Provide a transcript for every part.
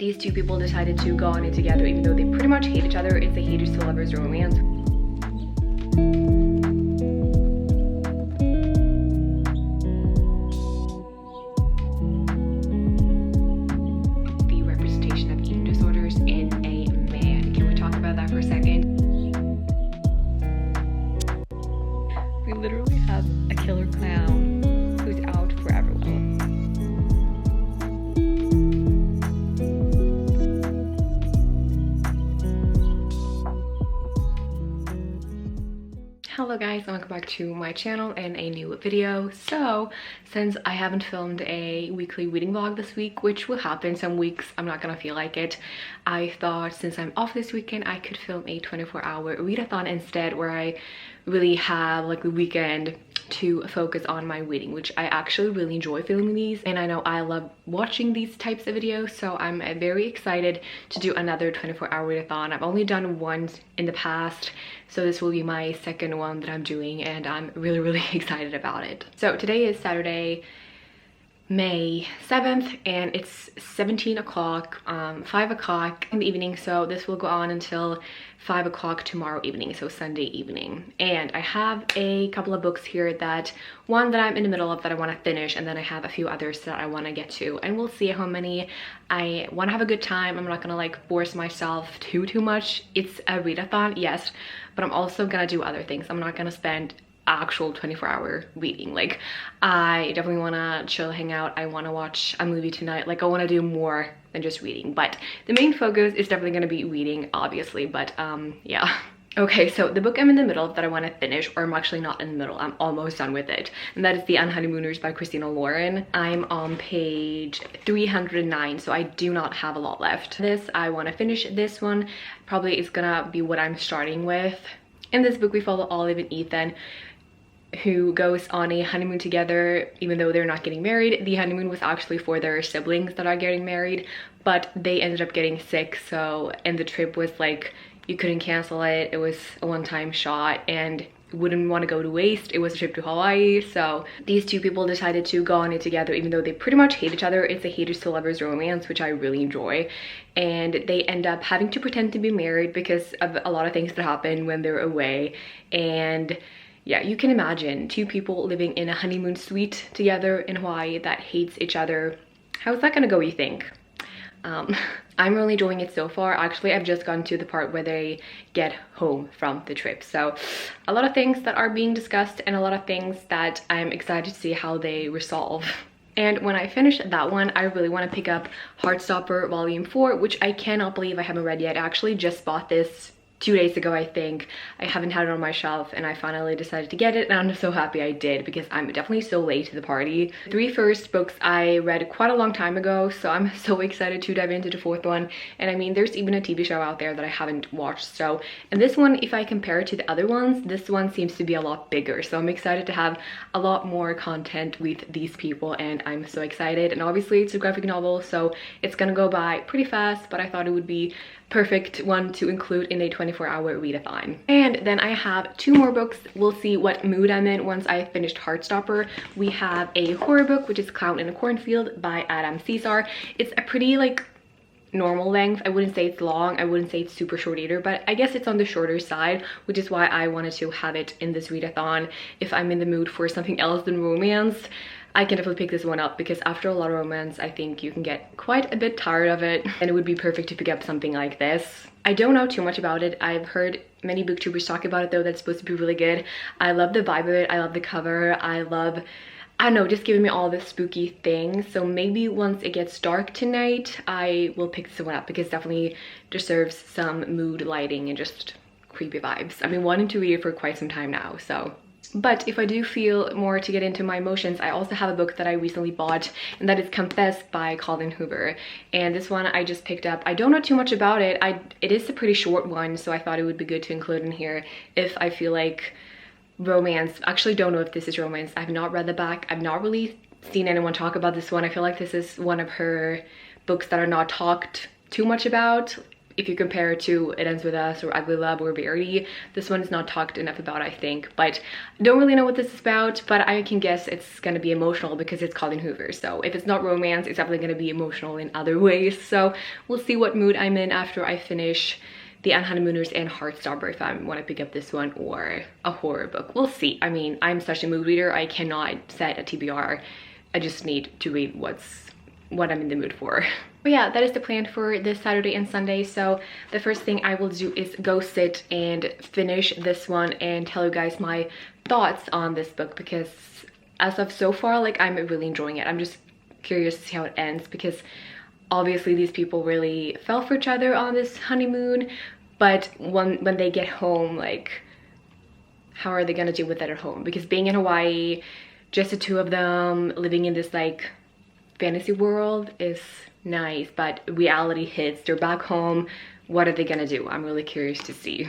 These two people decided to go on it together even though they pretty much hate each other. It's a haters to lovers romance. The representation of eating disorders in a man. Can we talk about that for a second? We literally have a killer clown who's out for everyone. Hello guys, and welcome back to my channel and a new video. So since I haven't filmed a weekly reading vlog this week, which will happen some weeks, I'm not gonna feel like it, I thought since I'm off this weekend I could film a 24-hour readathon instead, where I really have like the weekend to focus on my reading, which I actually really enjoy filming these, and I know I love watching these types of videos, so I'm very excited to do another 24-hour readathon. I've only done one in the past, so this will be my second one that I'm doing, and I'm really excited about it. So today is Saturday, May 7th, and it's 17 o'clock, 5 o'clock in the evening, so this will go on until 5 o'clock tomorrow evening, so Sunday evening. And I have a couple of books here, that one that I'm in the middle of that I want to finish, and then I have a few others that I want to get to, and we'll see how many. I want to have a good time. I'm not gonna like force myself too much. It's a readathon, yes, but I'm also gonna do other things. I'm not gonna spend actual 24-hour reading. Like, I definitely want to chill, hang out. I want to watch a movie tonight. Like, I want to do more than just reading, but the main focus is definitely going to be reading, obviously. But yeah. Okay, so the book I'm in the middle of that I want to finish, or I'm actually not in the middle, I'm almost done with it, and that is the Unhoneymooners by Christina Lauren. I'm on page 309, so I do not have a lot left. I want to finish this one. Probably is gonna be what I'm starting with. In this book we follow Olive and Ethan, who goes on a honeymoon together even though they're not getting married. The honeymoon was actually for their siblings that are getting married, but they ended up getting sick, so, and the trip was like, you couldn't cancel it. It was a one-time shot and wouldn't want to go to waste. It was a trip to Hawaii, so these two people decided to go on it together even though they pretty much hate each other. It's a haters to lovers romance, which I really enjoy, and they end up having to pretend to be married because of a lot of things that happen when they're away. And yeah, you can imagine two people living in a honeymoon suite together in Hawaii that hates each other. How's that gonna go, you think? I'm really enjoying it so far. Actually, I've just gotten to the part where they get home from the trip. So a lot of things that are being discussed and a lot of things that I'm excited to see how they resolve. And when I finish that one, I really want to pick up Heartstopper Volume 4, which I cannot believe I haven't read yet. I actually just bought this 2 days ago, I think. I haven't had it on my shelf, and I finally decided to get it, and I'm so happy I did because I'm definitely so late to the party. The 3 first books I read quite a long time ago, so I'm so excited to dive into the 4th one. And I mean, there's even a TV show out there that I haven't watched, so, and this one, if I compare it to the other ones, this one seems to be a lot bigger, so I'm excited to have a lot more content with these people, and I'm so excited. And obviously it's a graphic novel, so it's gonna go by pretty fast, but I thought it would be perfect one to include in a 24-hour readathon. And then I have 2 more books. We'll see what mood I'm in once I finished Heartstopper. We have a horror book, which is Clown in a Cornfield by Adam Cesar. It's a pretty like normal length. I wouldn't say it's long, I wouldn't say it's super short either, but I guess it's on the shorter side, which is why I wanted to have it in this readathon. If I'm in the mood for something else than romance, I can definitely pick this one up, because after a lot of romance, I think you can get quite a bit tired of it, and it would be perfect to pick up something like this. I don't know too much about it. I've heard many booktubers talk about it though, that's supposed to be really good. I love the vibe of it, I love the cover, I don't know, just giving me all the spooky things. So maybe once it gets dark tonight, I will pick this one up, because it definitely deserves some mood lighting and just creepy vibes. I've been wanting to read it for quite some time now, so. But if I do feel more to get into my emotions, I also have a book that I recently bought, and that is Confess by Colin Hoover. And this one I just picked up. I don't know too much about it. It is a pretty short one, so I thought it would be good to include in here if I feel like romance. Actually, don't know if this is romance. I've not read the back. I've not really seen anyone talk about this one. I feel like this is one of her books that are not talked too much about if you compare it to It Ends With Us or Ugly Love or Verity, this one is not talked enough about, I think. But don't really know what this is about, but I can guess it's gonna be emotional because it's Colleen Hoover. So if it's not romance, it's definitely gonna be emotional in other ways. So we'll see what mood I'm in after I finish the Unhoneymooners and Heartstopper, if I want to pick up this one or a horror book. We'll see. I mean, I'm such a mood reader, I cannot set a TBR. I just need to read what I'm in the mood for. But yeah, that is the plan for this Saturday and Sunday. So the first thing I will do is go sit and finish this one and tell you guys my thoughts on this book, because as of so far, like, I'm really enjoying it. I'm just curious to see how it ends, because obviously these people really fell for each other on this honeymoon, but when they get home, like, how are they gonna deal with that at home? Because being in Hawaii, just the two of them living in this like fantasy world is nice, but reality hits. They're back home. What are they gonna do? I'm really curious to see.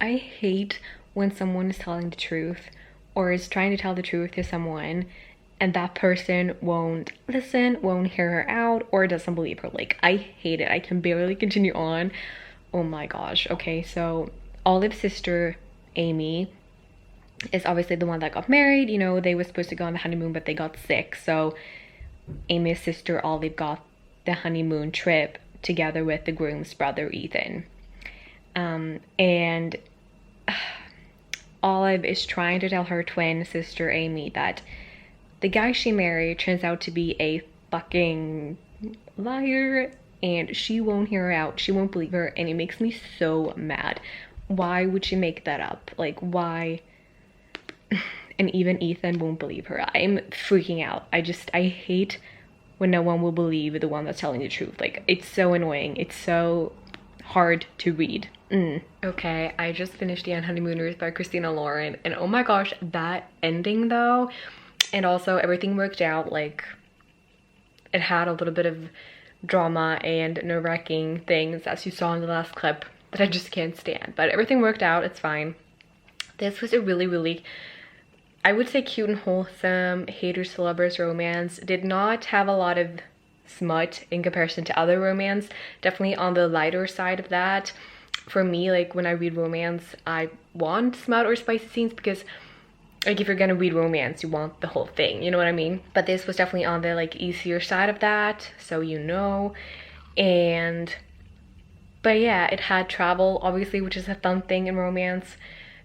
I hate when someone is telling the truth or is trying to tell the truth to someone and that person won't listen, won't hear her out, or doesn't believe her. Like, I hate it. I can barely continue on. Oh my gosh. Okay, so Olive's sister, Amy, is obviously the one that got married. You know, they were supposed to go on the honeymoon, but they got sick. So Amy's sister, Olive, got the honeymoon trip together with the groom's brother, Ethan. And Olive is trying to tell her twin sister Amy that the guy she married turns out to be a fucking liar, and she won't hear her out. She won't believe her, and it makes me so mad. Why would she make that up? Like, why? And even Ethan won't believe her. I'm freaking out. I hate when no one will believe the one that's telling the truth. Like, it's so annoying. It's so hard to read. Okay, I just finished The Unhoneymooners by Christina Lauren, and oh my gosh, that ending though, and also everything worked out. Like, it had a little bit of drama and nerve-wracking things, as you saw in the last clip, that I just can't stand, but everything worked out. It's fine. This was a really, I would say, cute and wholesome haters to lovers romance. Did not have a lot of smut in comparison to other romance. Definitely on the lighter side of that. For me, like, when I read romance, I want smut or spicy scenes, because like, if you're gonna read romance, you want the whole thing, you know what I mean? But this was definitely on the like easier side of that, so you know. But yeah, it had travel, obviously, which is a fun thing in romance.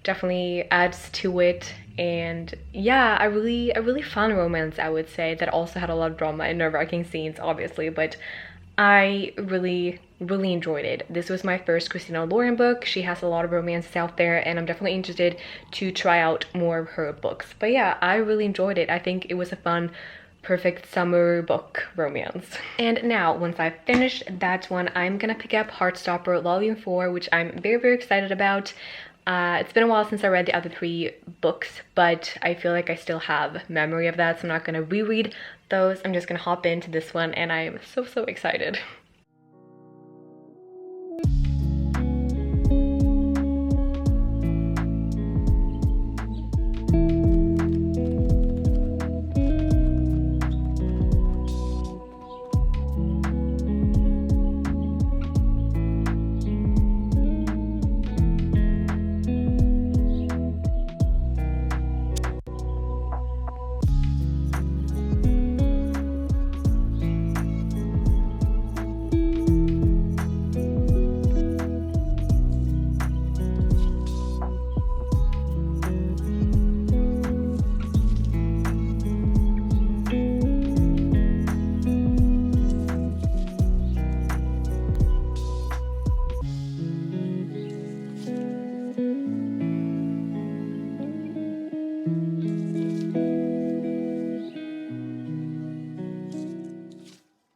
Definitely adds to it. And yeah, a really fun romance, I would say, that also had a lot of drama and nerve-wracking scenes, obviously, but I really enjoyed it. This was my first Christina Lauren book. She has a lot of romances out there, and I'm definitely interested to try out more of her books. But yeah, I really enjoyed it. I think it was a fun, perfect summer book romance. And now, once I've finished that one, I'm gonna pick up Heartstopper Volume 4, which I'm very excited about. It's been a while since I read the other 3 books, but I feel like I still have memory of that, so I'm not gonna reread those. I'm just gonna hop into this one, and I'm so excited.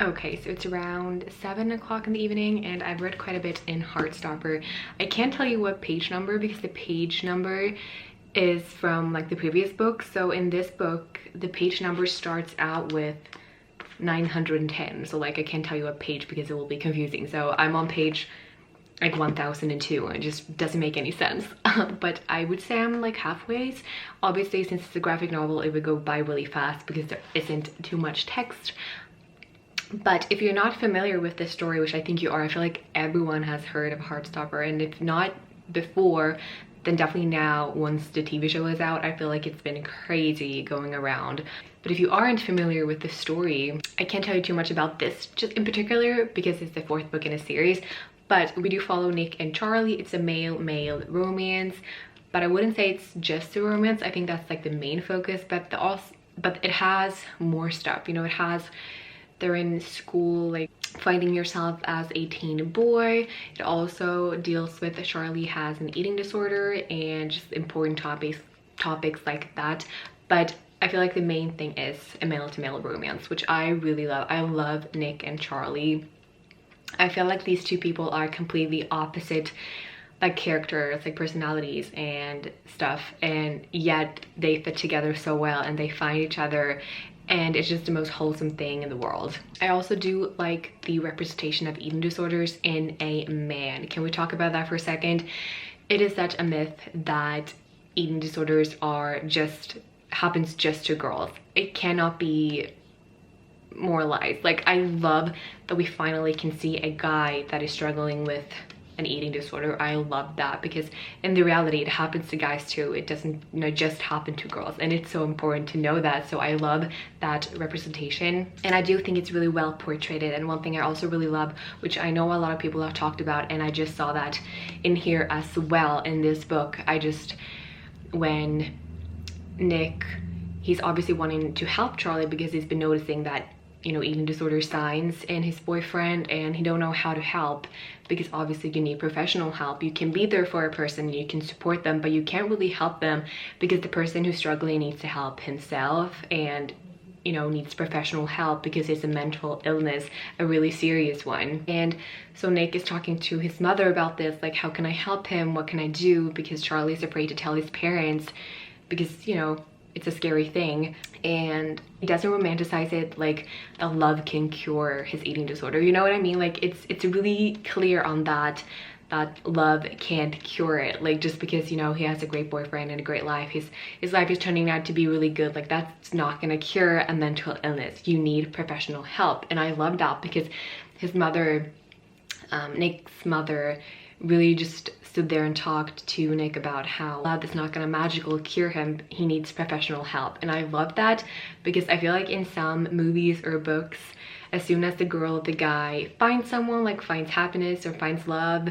Okay, so it's around 7 o'clock in the evening, and I've read quite a bit in Heartstopper. I can't tell you what page number, because the page number is from like the previous book. So in this book, the page number starts out with 910. So like I can't tell you what page because it will be confusing. So I'm on page like 1002 and it just doesn't make any sense. But I would say I'm like halfway. Obviously, since it's a graphic novel, it would go by really fast because there isn't too much text. But if you're not familiar with this story, which I think you are, I feel like everyone has heard of Heartstopper, and if not before, then definitely now, once the TV show is out. I feel like it's been crazy going around. But if you aren't familiar with the story, I can't tell you too much about this just in particular because it's the 4th book in a series. But we do follow Nick and Charlie. It's a male-male romance, but I wouldn't say it's just a romance. I think that's like the main focus, but it has more stuff. You know, they're in school, like finding yourself as a teen boy. It also deals with Charlie has an eating disorder and just important topics like that. But I feel like the main thing is a male-to-male romance, which I really love. I love Nick and Charlie. I feel like these two people are completely opposite, like characters, like personalities and stuff, and yet they fit together so well and they find each other, and it's just the most wholesome thing in the world. I also do like the representation of eating disorders in a man. Can we talk about that for a second? It is such a myth that eating disorders happens just to girls. It cannot be more lies. Like, I love that we finally can see a guy that is struggling with an eating disorder. I love that because in the reality it happens to guys too. It doesn't, you know, just happen to girls, and it's so important to know that. So I love that representation, and I do think it's really well portrayed. And one thing I also really love, which I know a lot of people have talked about, and I just saw that in here as well in this book, when Nick, he's obviously wanting to help Charlie because he's been noticing that, you know, eating disorder signs in his boyfriend, and he don't know how to help because obviously you need professional help. You can be there for a person, you can support them, but you can't really help them because the person who's struggling needs to help himself and, you know, needs professional help because it's a mental illness, a really serious one. And so Nick is talking to his mother about this, like, how can I help him? What can I do? Because Charlie's afraid to tell his parents because, you know, it's a scary thing, and he doesn't romanticize it like a love can cure his eating disorder. You know what I mean? Like, it's really clear on that love can't cure it. Like, just because, you know, he has a great boyfriend and a great life, his life is turning out to be really good, like that's not gonna cure a mental illness. You need professional help. And I love that because his mother, Nick's mother, really just stood there and talked to Nick about how love is not gonna magically cure him. He needs professional help. And I love that because I feel like in some movies or books, as soon as the girl or the guy finds someone, like finds happiness or finds love,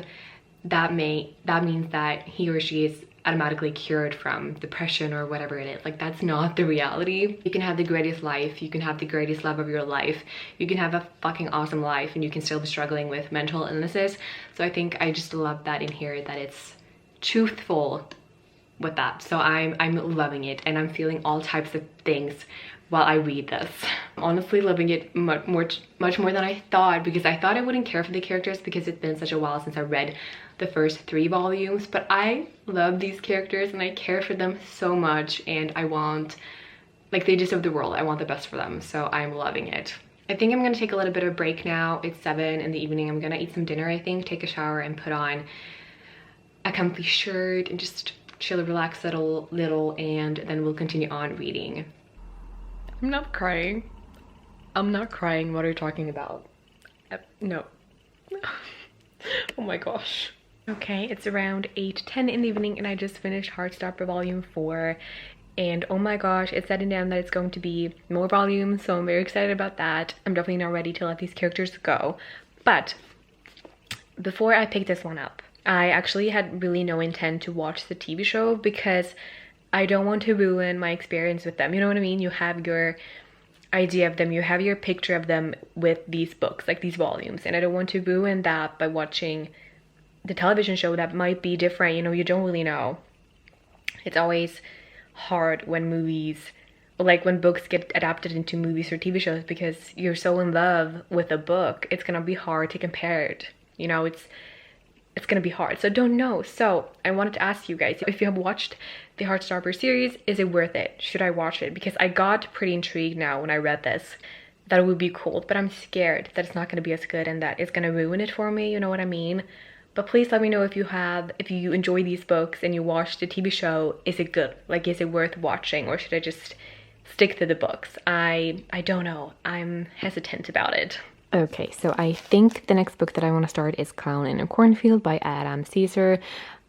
that means that he or she is automatically cured from depression or whatever it is. Like, that's not the reality. You can have the greatest life, you can have the greatest love of your life, you can have a fucking awesome life, and you can still be struggling with mental illnesses. So I think I just love that in here, that it's truthful with that. So I'm loving it, and I'm feeling all types of things while I read this. I'm honestly loving it much more than I thought, because I thought I wouldn't care for the characters because it's been such a while since I read the first 3 volumes, but I love these characters and I care for them so much, and I want, like, they deserve the world. I want the best for them, so I'm loving it. I think I'm gonna take a little bit of a break now. It's 7 in the evening. I'm gonna eat some dinner, I think, take a shower and put on a comfy shirt and just chill, relax a little, and then we'll continue on reading. I'm not crying. I'm not crying. What are you talking about? No. Oh my gosh. Okay, it's around 8:10 in the evening and I just finished Heartstopper volume 4, and oh my gosh, it's setting down that it's going to be more volumes, so I'm very excited about that. I'm definitely not ready to let these characters go. But before I pick this one up, I actually had really no intent to watch the TV show because I don't want to ruin my experience with them. You know what I mean? You have your idea of them, you have your picture of them with these books, like these volumes, and I don't want to ruin that by watching the television show that might be different. You know, you don't really know. It's always hard when movies, like when books get adapted into movies or TV shows, because you're so in love with a book, it's gonna be hard to compare it. You know, it's it's gonna be hard. So I don't know. So I wanted to ask you guys, if you have watched the Heartstopper series, is it worth it? Should I watch it? Because I got pretty intrigued now when I read this that it would be cool, but I'm scared that it's not gonna be as good and that it's gonna ruin it for me, you know what I mean? But please let me know if you enjoy these books and you watched the TV show. Is it good? Like, is it worth watching, or should I just stick to the books? I don't know. I'm hesitant about it. Okay, so I think the next book that I want to start is Clown in a Cornfield by Adam Caesar.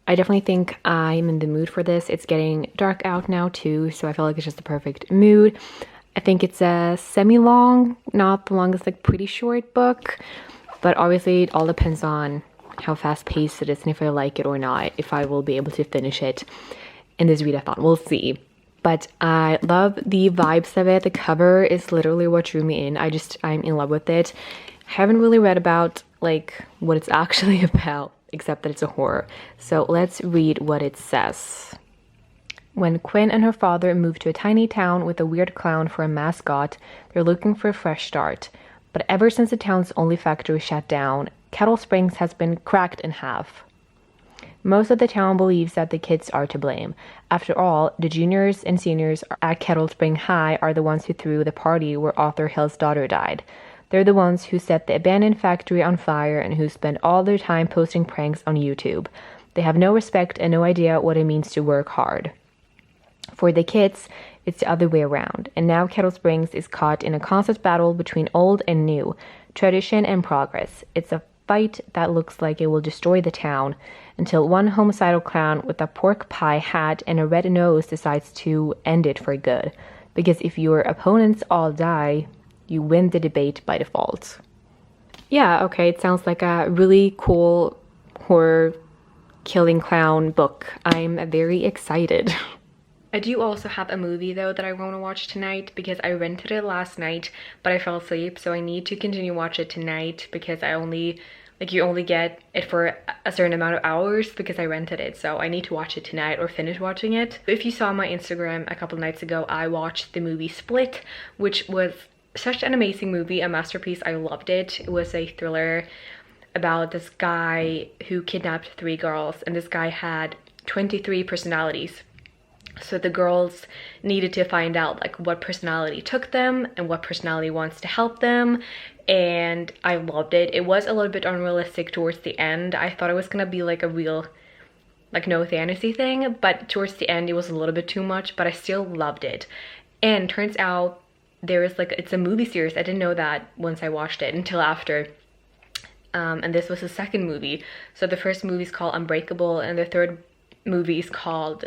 I definitely think I'm in the mood for this. It's getting dark out now too, so I feel like it's just the perfect mood. I think it's a semi-long, not the longest, like pretty short book, but obviously it all depends on how fast-paced it is and if I like it or not, if I will be able to finish it in this readathon. We'll see. But I love the vibes of it. The cover is literally what drew me in. I'm in love with it. I haven't really read about like what it's actually about, except that it's a horror. So let's read what it says. When Quinn and her father moved to a tiny town with a weird clown for a mascot, they're looking for a fresh start. But ever since the town's only factory shut down, Kettle Springs has been cracked in half. Most of the town believes that the kids are to blame. After all, the juniors and seniors at Kettle Spring High are the ones who threw the party where Arthur Hill's daughter died. They're the ones who set the abandoned factory on fire and who spend all their time posting pranks on YouTube. They have no respect and no idea what it means to work hard. For the kids, it's the other way around, and now Kettle Springs is caught in a constant battle between old and new, tradition and progress. It's a fight that looks like it will destroy the town, until one homicidal clown with a pork pie hat and a red nose decides to end it for good. Because if your opponents all die, you win the debate by default. Yeah, okay, it sounds like a really cool horror killing clown book. I'm very excited. I do also have a movie though that I want to watch tonight because I rented it last night, but I fell asleep, so I need to continue watch it tonight because you only get it for a certain amount of hours because I rented it, so I need to watch it tonight or finish watching it. If you saw my Instagram a couple nights ago, I watched the movie Split, which was such an amazing movie, a masterpiece. I loved it. It was a thriller about this guy who kidnapped 3 girls, and this guy had 23 personalities. So the girls needed to find out like what personality took them and what personality wants to help them, and I loved it. It was a little bit unrealistic towards the end. I thought it was gonna be like a real like no fantasy thing, but towards the end it was a little bit too much, but I still loved it. And turns out there is like, it's a movie series. I didn't know that once I watched it until after. And this was the second movie. So the first movie is called Unbreakable and the third movie is called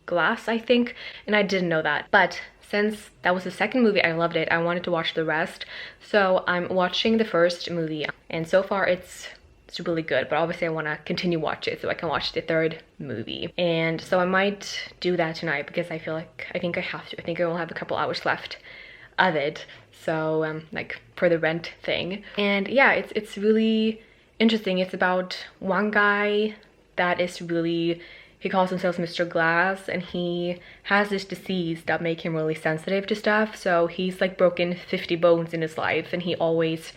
Glass, I think, and I didn't know that. But since that was the second movie, I loved it. I wanted to watch the rest, so I'm watching the first movie, and so far it's really good, but obviously I want to continue watch it so I can watch the third movie. And so I might do that tonight because I think I have to. I think I will have a couple hours left of it, so like for the rent thing. And yeah, it's really interesting. It's about one guy that is really, he calls himself Mr. Glass, and he has this disease that make him really sensitive to stuff. So he's like broken 50 bones in his life, and he always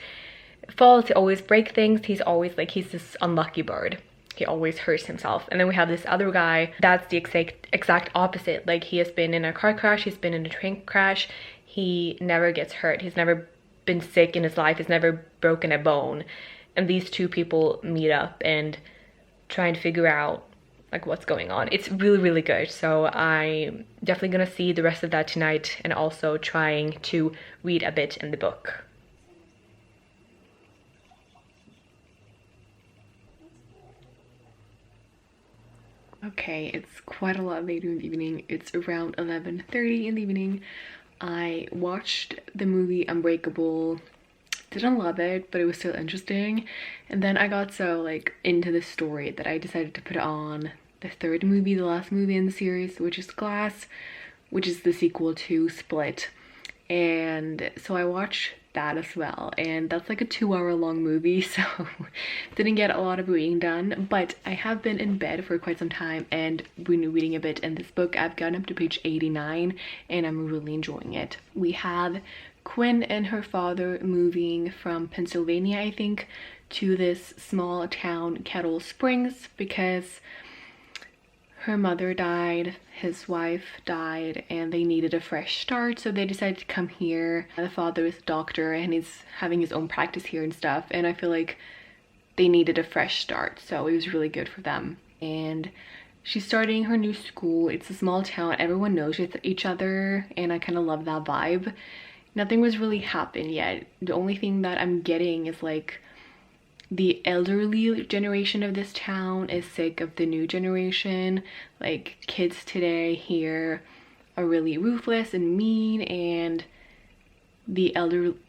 falls, he always breaks things. He's always like, he's this unlucky bird. He always hurts himself. And then we have this other guy that's the exact opposite. Like, he has been in a car crash, he's been in a train crash. He never gets hurt. He's never been sick in his life. He's never broken a bone. And these two people meet up and try and figure out like what's going on. It's really, really good. So I'm definitely gonna see the rest of that tonight, and also trying to read a bit in the book. Okay, it's quite a lot later in the evening. It's around 11:30 in the evening. I watched the movie Unbreakable. Didn't love it, but it was still interesting. And then I got so like into the story that I decided to put on the third movie, the last movie in the series, which is Glass, which is the sequel to Split. And so I watched that as well, and that's like a 2-hour long movie, so didn't get a lot of reading done. But I have been in bed for quite some time and been reading a bit in this book. I've gotten up to page 89 and I'm really enjoying it. We have Quinn and her father moving from Pennsylvania, I think, to this small town, Kettle Springs, because her mother died, his wife died, and they needed a fresh start, so they decided to come here. The father is a doctor and he's having his own practice here and stuff, and I feel like they needed a fresh start, so it was really good for them. And she's starting her new school. It's a small town, everyone knows each other, and I kind of love that vibe. Nothing was really happened yet. The only thing that I'm getting is like the elderly generation of this town is sick of the new generation. Like, kids today here are really ruthless and mean, and the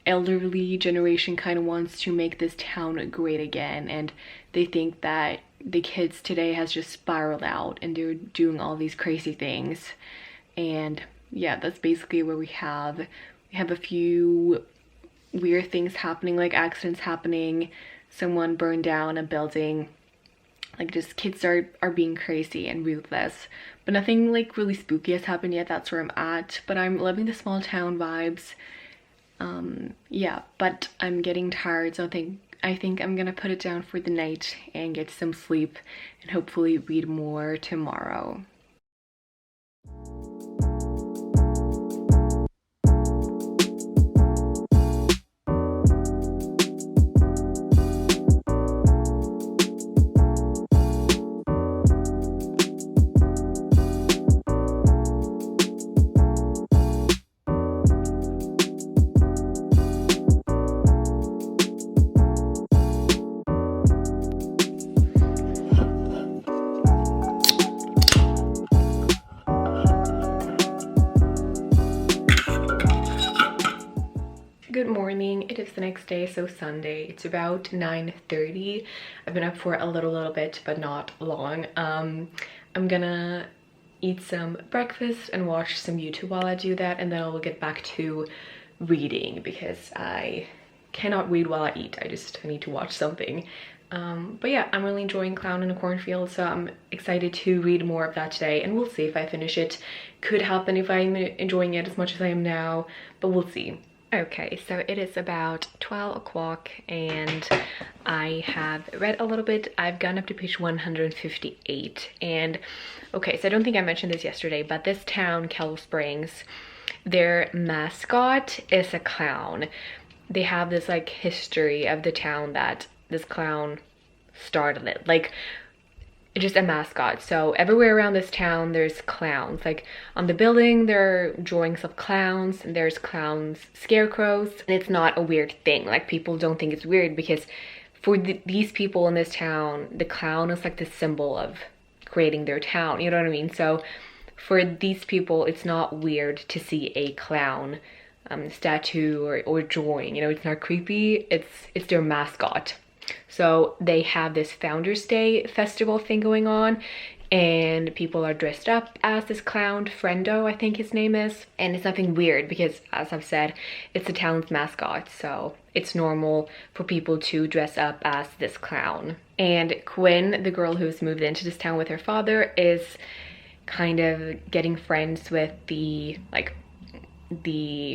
elderly generation kind of wants to make this town great again, and they think that the kids today has just spiraled out and they're doing all these crazy things. And yeah, that's basically where we have a few weird things happening, like accidents happening, someone burned down a building, like just kids are being crazy and ruthless, but nothing like really spooky has happened yet. That's where I'm at, but I'm loving the small town vibes. Yeah, but I'm getting tired, so I think I'm gonna put it down for the night and get some sleep and hopefully read more tomorrow. Good morning. It is the next day, so Sunday. It's about 9:30. I've been up for a little bit, but not long. I'm gonna eat some breakfast and watch some YouTube while I do that, and then I'll get back to reading because I cannot read while I eat. I need to watch something. But yeah, I'm really enjoying Clown in a Cornfield, so I'm excited to read more of that today, and we'll see if I finish it. Could happen if I'm enjoying it as much as I am now, but we'll see. Okay, so it is about 12 o'clock and I have read a little bit. I've gone up to page 158, and okay, so I don't think I mentioned this yesterday, but this town, Kettle Springs, their mascot is a clown. They have this like history of the town that this clown started it, like just a mascot. So everywhere around this town there's clowns. Like on the building there are drawings of clowns, and there's clowns, scarecrows, and it's not a weird thing. Like, people don't think it's weird because for these people in this town, the clown is like the symbol of creating their town, you know what I mean? So for these people it's not weird to see a clown statue or drawing, you know, it's not creepy. It's their mascot. So they have this Founders Day festival thing going on, and people are dressed up as this clown, Friendo I think his name is, and it's nothing weird because, as I've said, it's the town's mascot, so it's normal for people to dress up as this clown. And Quinn, the girl who's moved into this town with her father, is kind of getting friends with the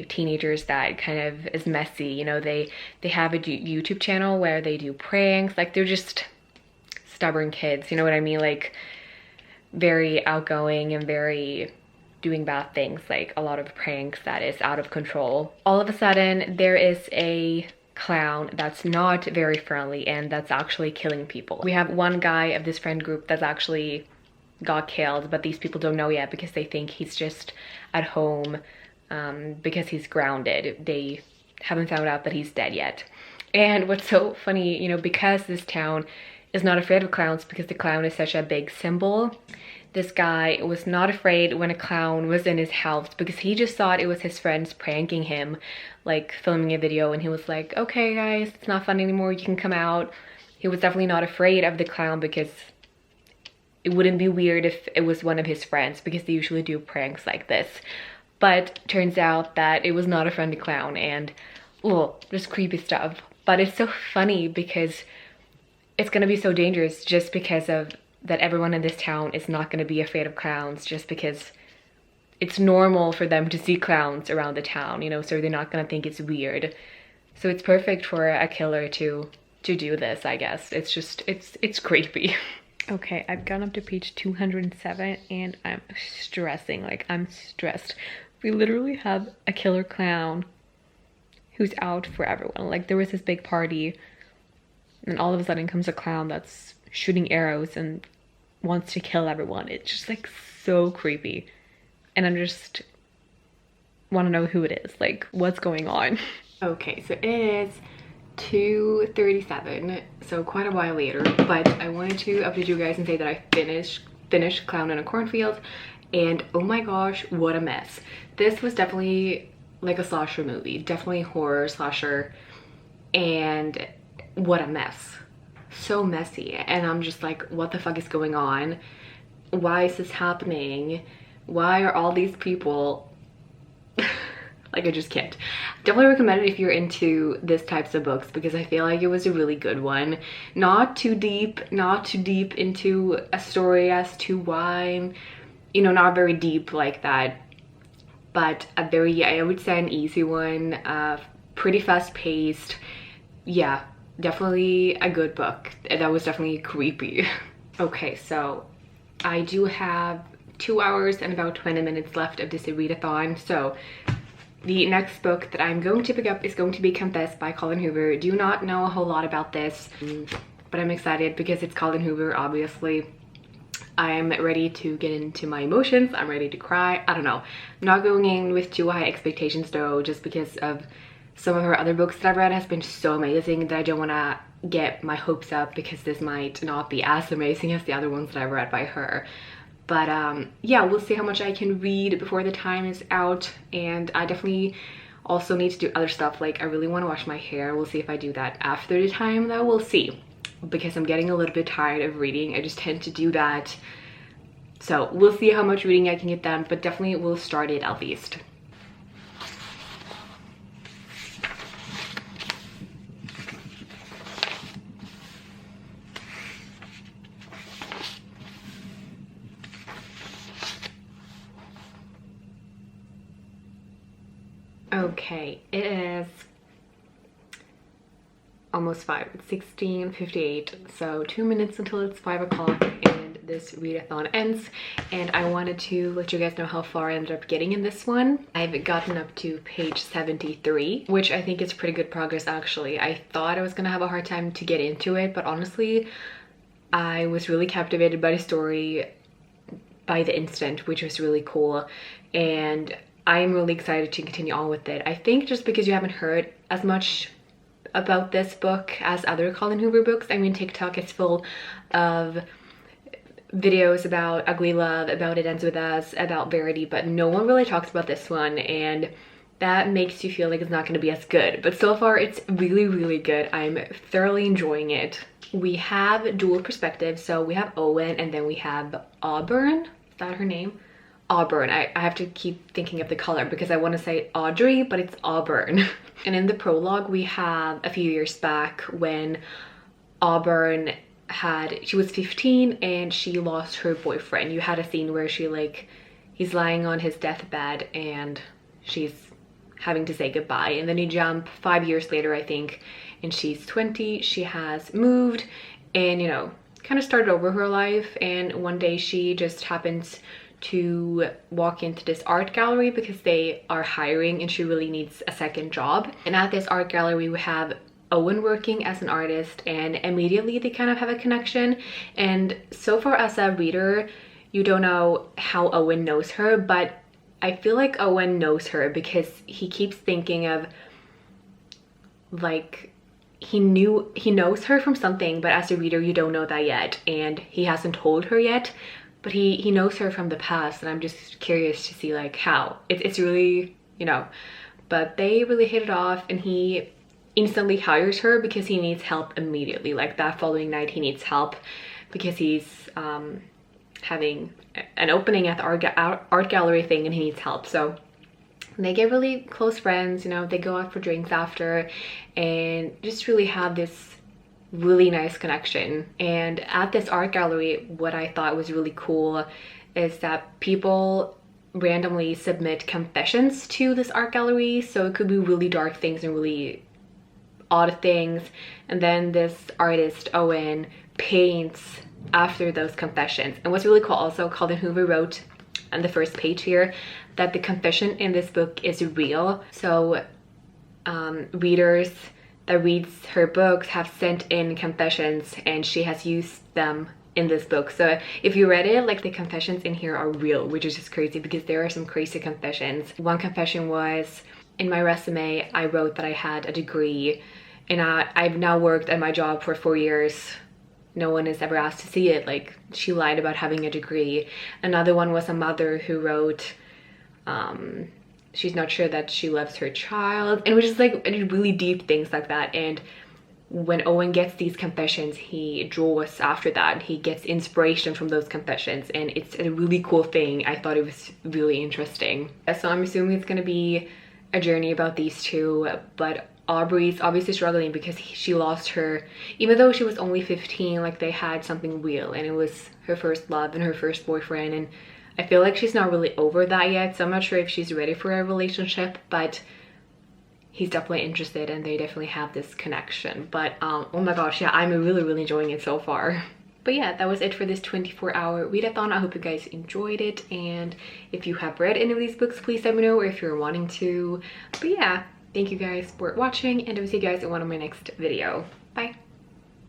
teenagers that kind of is messy, you know. They have a YouTube channel where they do pranks. Like, they're just stubborn kids, you know what I mean? Like, very outgoing and very doing bad things, like a lot of pranks that is out of control. All of a sudden there is a clown that's not very friendly and that's actually killing people. We have one guy of this friend group that's actually got killed, but these people don't know yet because they think he's just at home because he's grounded. They haven't found out that he's dead yet. And what's so funny, you know, because this town is not afraid of clowns because the clown is such a big symbol, this guy was not afraid when a clown was in his house because he just thought it was his friends pranking him, like filming a video, and he was like, okay guys, it's not fun anymore, you can come out. He was definitely not afraid of the clown because it wouldn't be weird if it was one of his friends, because they usually do pranks like this. But turns out that it was not a friendly clown, and just creepy stuff. But it's so funny because it's gonna be so dangerous just because of that everyone in this town is not gonna be afraid of clowns, just because it's normal for them to see clowns around the town, you know, so they're not gonna think it's weird. So it's perfect for a killer to to do this, I guess. It's just, it's creepy. Okay, I've gone up to page 207 and I'm stressing, like I'm stressed. We literally have a killer clown who's out for everyone. Like there was this big party and all of a sudden comes a clown that's shooting arrows and wants to kill everyone. It's just like so creepy. And I'm just want to know who it is, like what's going on. Okay, so it is 2:37, so quite a while later, but I wanted to update you guys and say that I finished Clown in a Cornfield, and oh my gosh, what a mess. This was definitely like a slasher movie, definitely horror slasher, and what a mess. So messy, and I'm just like, what the fuck is going on? Why is this happening? Why are all these people like, I just can't. Definitely recommend it if you're into this types of books, because I feel like it was a really good one. Not too deep into a story as to why, you know, not very deep like that, but a very, I would say, an easy one, pretty fast paced. Yeah, definitely a good book. That was definitely creepy. Okay, so I do have 2 hours and about 20 minutes left of this readathon, so the next book that I'm going to pick up is going to be Confess by Colin Hoover. Do not know a whole lot about this, but I'm excited because it's Colin Hoover, obviously. I'm ready to get into my emotions. I'm ready to cry. I don't know. I'm not going in with too high expectations though, just because of some of her other books that I've read has been so amazing that I don't want to get my hopes up, because this might not be as amazing as the other ones that I've read by her. But yeah, we'll see how much I can read before the time is out, and I definitely also need to do other stuff. Like I really want to wash my hair. We'll see if I do that after the time, though. We'll see, because I'm getting a little bit tired of reading. I just tend to do that, so we'll see how much reading I can get done, but definitely we'll start it at least. Okay, it is almost 5. It's 16:58, so 2 minutes until it's 5 o'clock and this readathon ends. And I wanted to let you guys know how far I ended up getting in this one. I've gotten up to page 73, which I think is pretty good progress actually. I thought I was gonna have a hard time to get into it, but honestly, I was really captivated by the story by the instant, which was really cool. And I'm really excited to continue on with it. I think just because you haven't heard as much about this book as other Colin Hoover books. I mean, TikTok is full of videos about Ugly Love, about It Ends With Us, about Verity, but no one really talks about this one, and that makes you feel like it's not going to be as good. But so far it's really, really good. I'm thoroughly enjoying it. We have dual perspectives, so we have Owen and then we have Auburn. Is that her name? Auburn. I have to keep thinking of the color because I want to say Audrey, but it's Auburn. And in the prologue we have a few years back when Auburn she was 15 and she lost her boyfriend. You had a scene where he's lying on his deathbed and she's having to say goodbye, and then you jump 5 years later, I think, and she's 20. She has moved and, you know, kind of started over her life, and one day she just happens to walk into this art gallery because they are hiring and she really needs a second job. And at this art gallery we have Owen working as an artist, and immediately they kind of have a connection. And so far as a reader, you don't know how Owen knows her, but I feel like Owen knows her because he keeps thinking of, like, he knows her from something, but as a reader you don't know that yet, and he hasn't told her yet, but he knows her from the past, and I'm just curious to see like how. It's really, you know, but they really hit it off, and he instantly hires her because he needs help immediately. Like that following night he needs help because he's having an opening at the art gallery thing and he needs help. So they get really close friends, you know, they go out for drinks after and just really have this really nice connection. And at this art gallery, what I thought was really cool is that people randomly submit confessions to this art gallery. So it could be really dark things and really odd things, and then this artist Owen paints after those confessions. And what's really cool also, Colin Hoover wrote on the first page here that the confession in this book is real. So readers that reads her books have sent in confessions and she has used them in this book. So if you read it, like, the confessions in here are real, which is just crazy because there are some crazy confessions. One confession was, in my resume I wrote that I had a degree, and I've now worked at my job for 4 years. No one has ever asked to see it. Like, she lied about having a degree. Another one was a mother who wrote she's not sure that she loves her child, and which is like really deep things like that. And when Owen gets these confessions, he draws after that. He gets inspiration from those confessions, and it's a really cool thing. I thought it was really interesting. So I'm assuming it's gonna be a journey about these two, but Aubrey's obviously struggling because she lost her, even though she was only 15, like, they had something real, and it was her first love and her first boyfriend, and I feel like she's not really over that yet. So I'm not sure if she's ready for a relationship, but he's definitely interested and they definitely have this connection. But oh my gosh, yeah, I'm really enjoying it so far. But yeah, that was it for this 24-hour readathon. I hope you guys enjoyed it, and if you have read any of these books, please let me know, or if you're wanting to. But yeah, thank you guys for watching, and I will see you guys in one of my next video. Bye.